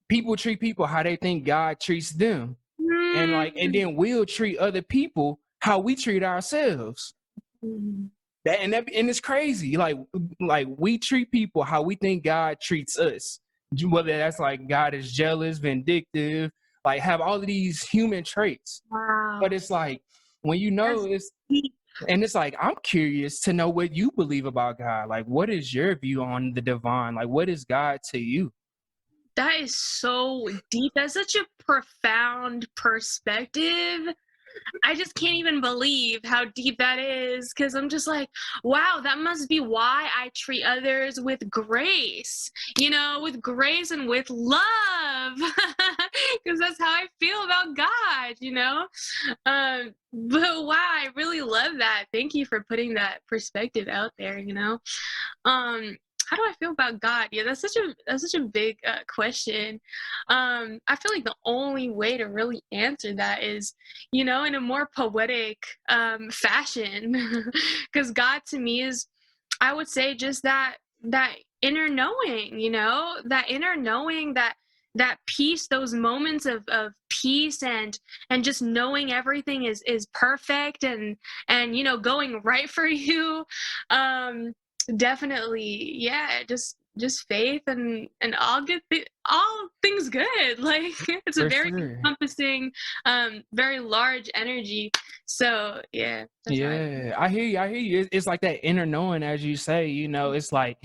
people treat people how they think God treats them. And then we'll treat other people how we treat ourselves. And it's crazy. Like we treat people how we think God treats us. Whether that's like God is jealous, vindictive, like have all of these human traits. Wow. But it's like when you know it's like, I'm curious to know what you believe about God. Like, what is your view on the divine? Like, what is God to you? That is so deep. That's such a profound perspective. I just can't even believe how deep that is, because I'm just like, wow, that must be why I treat others with grace, with grace and with love, because that's how I feel about God. But wow, I really love that. Thank you for putting that perspective out there. How do I feel about God? Yeah, that's such a big question. I feel like the only way to really answer that is, in a more poetic fashion, because God to me is, I would say, just that inner knowing, that inner knowing, that peace, those moments of peace and just knowing everything is perfect and going right for you. Definitely, yeah, just faith and all things good. Like, it's a For very sure. encompassing, very large energy. So yeah, that's right. Yeah, I hear you. I hear you. It's like that inner knowing, as you say. It's like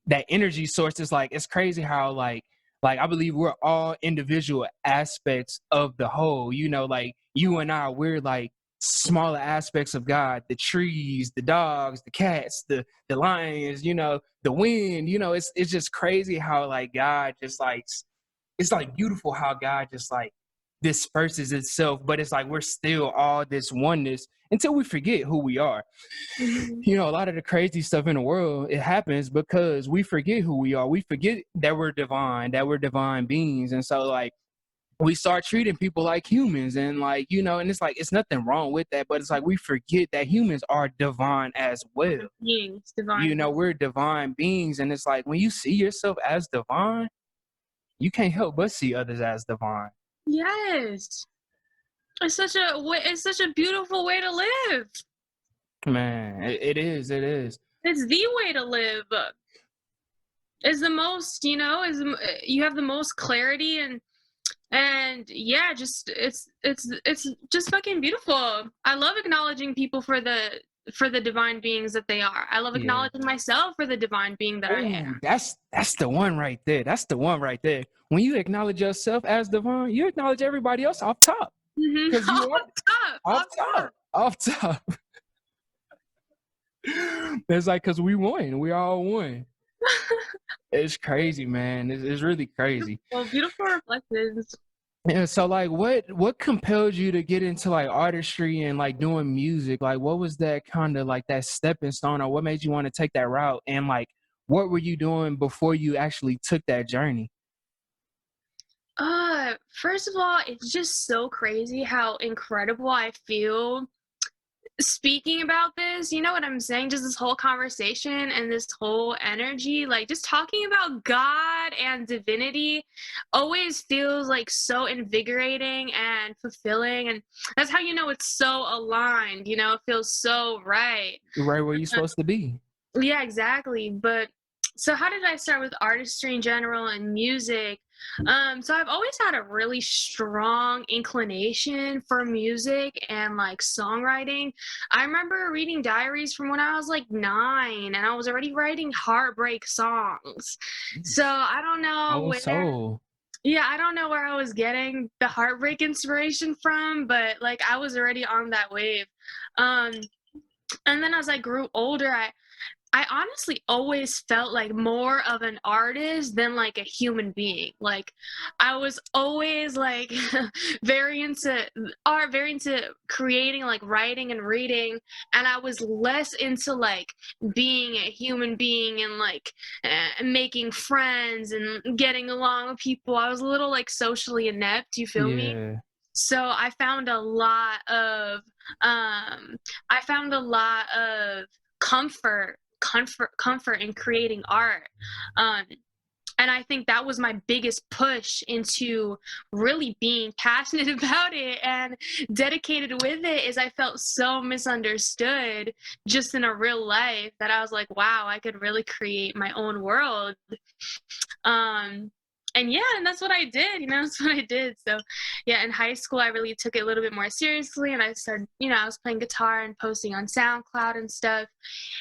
that energy source. It's like it's crazy how like I believe we're all individual aspects of the whole. Like you and I, we're like smaller aspects of God. The trees, the dogs, the cats, the lions. The wind. It's just crazy how like God just like it's like beautiful how God just like disperses itself, but it's like we're still all this oneness until we forget who we are. Mhm. A lot of the crazy stuff in the world, it happens because we forget who we are. We forget that we're divine beings. And so like we start treating people like humans and like, and it's like it's nothing wrong with that, but it's like we forget that humans are divine as well. Beings, divine beings. We're divine beings, and it's like when you see yourself as divine, you can't help but see others as divine. Yes, it's such a beautiful way to live. Man, it is. It is. It's the way to live. Is the most, you have the most clarity and yeah, just it's just fucking beautiful. I love acknowledging people for the divine beings that they are. I love Yeah. acknowledging myself for the divine being that I Oh, am. that's the one right there. That's the one right there. When you acknowledge yourself as divine, you acknowledge everybody else off top. Because you are Off top, off off top. top. Off top. It's like because we won. We all won. It's crazy, man. It's really crazy. Beautiful reflections. Yeah, so like what compelled you to get into like artistry and like doing music? Like what was that kind of like that stepping stone, or what made you want to take that route? And like what were you doing before you actually took that journey? First of all, it's just so crazy how incredible I feel speaking about this. You know what I'm saying? Just this whole conversation and this whole energy, like just talking about God and divinity always feels like so invigorating and fulfilling. And that's how it's so aligned, it feels so right. You're right where you're supposed to be. Yeah, exactly. But so how did I start with artistry in general and music? So I've always had a really strong inclination for music and like songwriting. I remember reading diaries from when I was like 9 and I was already writing heartbreak songs. So I don't know Oh, where, soul. yeah, I don't know where I was getting the heartbreak inspiration from, but like I was already on that wave. Um, and then as I grew older, I honestly always felt like more of an artist than like a human being. Like I was always like very into art, very into creating, like writing and reading, and I was less into like being a human being and like making friends and getting along with people. I was a little like socially inept, you feel me? Yeah. So I found a lot of comfort in creating art. um And I think that was my biggest push into really being passionate about it and dedicated with it, is I felt so misunderstood just in a real life that I was like, wow, I could really create my own world. Um, and yeah, and that's what I did, that's what I did. So yeah, in high school, I really took it a little bit more seriously, and I started, I was playing guitar and posting on SoundCloud and stuff.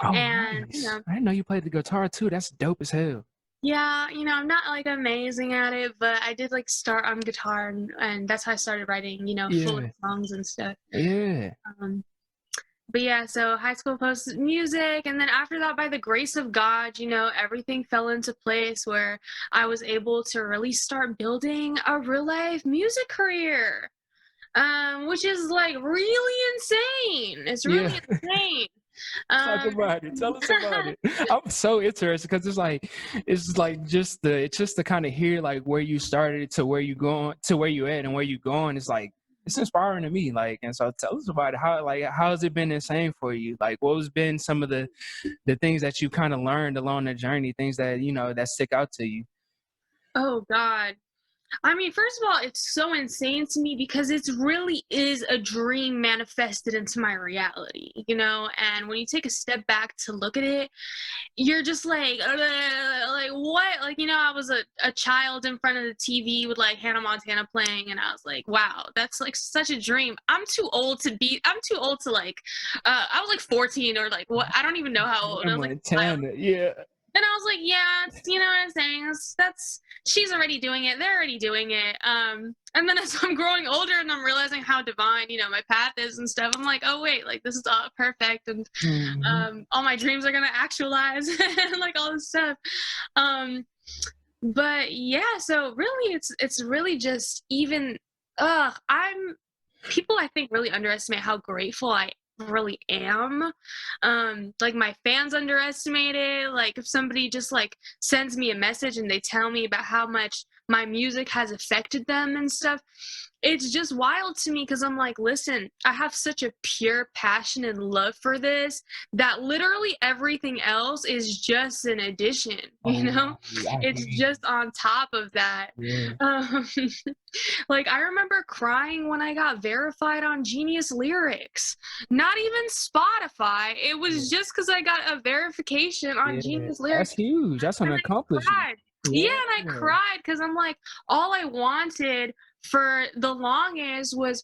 Oh, And, nice. I didn't know you played the guitar too. That's dope as hell. yeah, I'm not like amazing at it, but I did like start on guitar, and that's how I started writing, full Yeah. songs and stuff. Yeah. Um, but yeah, so high school posted music, and then after that, by the grace of God, everything fell into place where I was able to really start building a real life music career, which is like really insane. It's really Yeah. insane. Talk about it. Tell us about it. I'm so interested because it's just to kind of hear like where you started to where you going to where you at and where you going. It's like it's inspiring to me. Like, and so tell us about it. How has it been insane for you? Like, what has been some of the things that you kind of learned along the journey? Things that that stick out to you. Oh God. I mean, first of all, it's so insane to me because it really is a dream manifested into my reality, and when you take a step back to look at it, you're just like what? Like, I was a child in front of the TV with like Hannah Montana playing, and I was like, wow, that's like such a dream. I'm too old to like, I was like 14 or like what? I don't even know how old. I was like, Montana, yeah. and I was like, yeah, you know what I'm saying? That's she's already doing it. They're already doing it. And then as I'm growing older and I'm realizing how divine, my path is and stuff, I'm like, oh wait, like this is all perfect, and all my dreams are gonna actualize and like all this stuff. But yeah, so really it's really just even people I think really underestimate how grateful I really am. Like my fans underestimate it. Like if somebody just like sends me a message and they tell me about how much my music has affected them and stuff, it's just wild to me because I'm like, listen, I have such a pure passion and love for this that literally everything else is just an addition, it's just on top of that. Yeah. Like I remember crying when I got verified on Genius Lyrics, not even Spotify. It was just because I got a verification on Genius Lyrics. That's huge. That's an accomplishment. Yeah, and I cried because I'm like, all I wanted for the longest was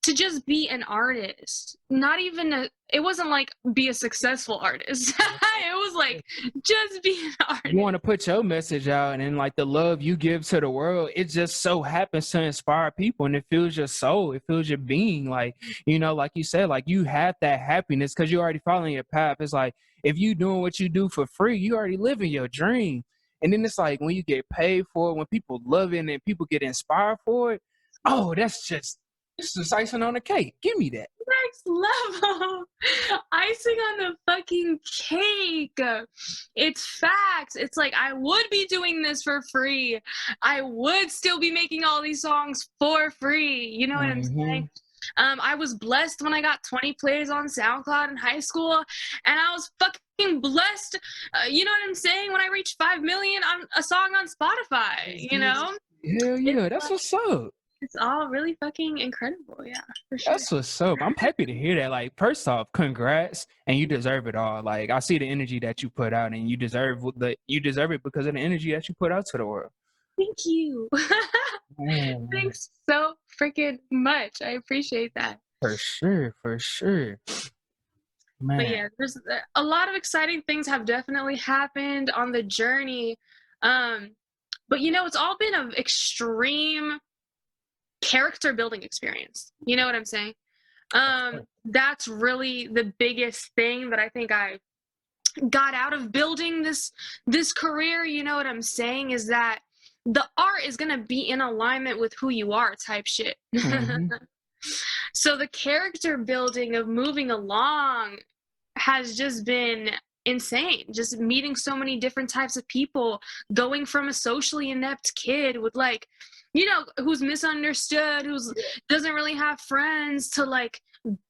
to just be an artist. Not even it wasn't like be a successful artist. It was like just be an artist. You want to put your message out, and then like the love you give to the world, it just so happens to inspire people, and it fills your soul, it fills your being. Like, like you said, like you have that happiness because you're already following your path. It's like if you doing what you do for free, you already living your dream. And then it's like when you get paid for it, when people love it and people get inspired for it, oh, it's just icing on the cake. Give me that. Next level. Icing on the fucking cake. It's facts. It's like I would be doing this for free. I would still be making all these songs for free. You know what I'm saying? I was blessed when I got 20 plays on SoundCloud in high school, and I was fucking blessed, you know what I'm saying, when I reached 5 million on a song on Spotify, Hell yeah, that's what's up. It's all really fucking incredible, yeah, for sure. That's what's up. I'm happy to hear that. Like, first off, congrats, and you deserve it all. Like, I see the energy that you put out, and you deserve it because of the energy that you put out to the world. Thank you. Thanks so freaking much. I appreciate that. For sure. Man. But yeah, there's a lot of exciting things have definitely happened on the journey. But it's all been an extreme character building experience. You know what I'm saying? That's really the biggest thing that I think I got out of building this career. You know what I'm saying? Is that the art is going to be in alignment with who you are type shit. So the character building of moving along has just been insane. Just meeting so many different types of people, going from a socially inept kid with like, who's misunderstood, who's doesn't really have friends, to like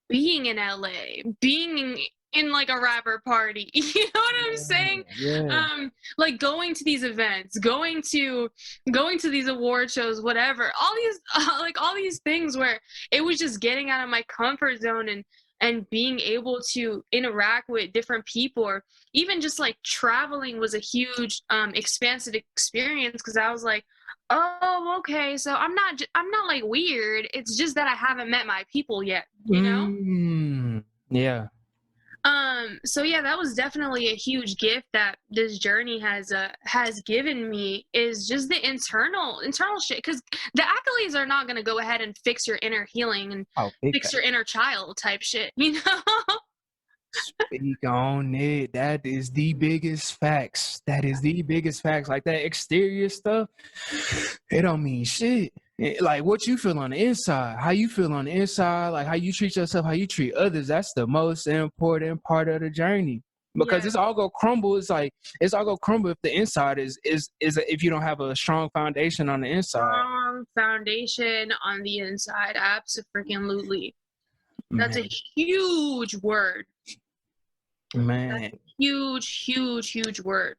being in LA, being in like a rapper party. You know what I'm saying? Yeah. Like going to these events, going to these award shows, whatever. All these like all these things where it was just getting out of my comfort zone and being able to interact with different people, or even just like traveling was a huge expansive experience, because I was like, oh, okay, so I'm not like weird, it's just that I haven't met my people yet, you know. Yeah. So yeah, that was definitely a huge gift that this journey has given me, is just the internal shit, because the accolades are not going to go ahead and fix your inner healing and Oh, big fix your inner child type shit, you know. speak on it. That is the biggest facts. That is the biggest facts. Like that exterior stuff, it don't mean shit. Like what you feel on the inside, how you feel on the inside, like how you treat yourself, how you treat others. That's the most important part of the journey. Because Yeah. it's all gonna crumble. It's like it's all gonna crumble if the inside is if you don't have a strong foundation on the inside. Strong foundation on the inside, absolutely. That's Man, a huge word. man. Huge word.